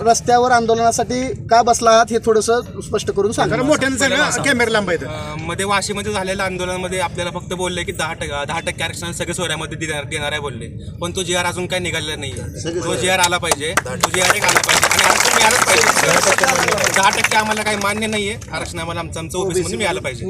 रस्त्यावर आंदोलनासाठी का बसला आहात हे थोडंसं स्पष्ट करून सांगा. कॅमेरा लांब मध्ये वाशीमध्ये झालेल्या आंदोलनामध्ये आपल्याला फक्त बोलले की 10% आरक्षण सगळे सोयऱ्यामध्ये देणार आहे बोलले, पण तो जी आर अजून काही निघालेला नाही. तो जी आर आला पाहिजे, तो जी आर एक आला पाहिजे आणि आरक्षण मिळालंच पाहिजे. 10% आम्हाला काही मान्य नाहीये आरक्षण, आम्हाला आमचं ओबीसी मधून मिळालं पाहिजे.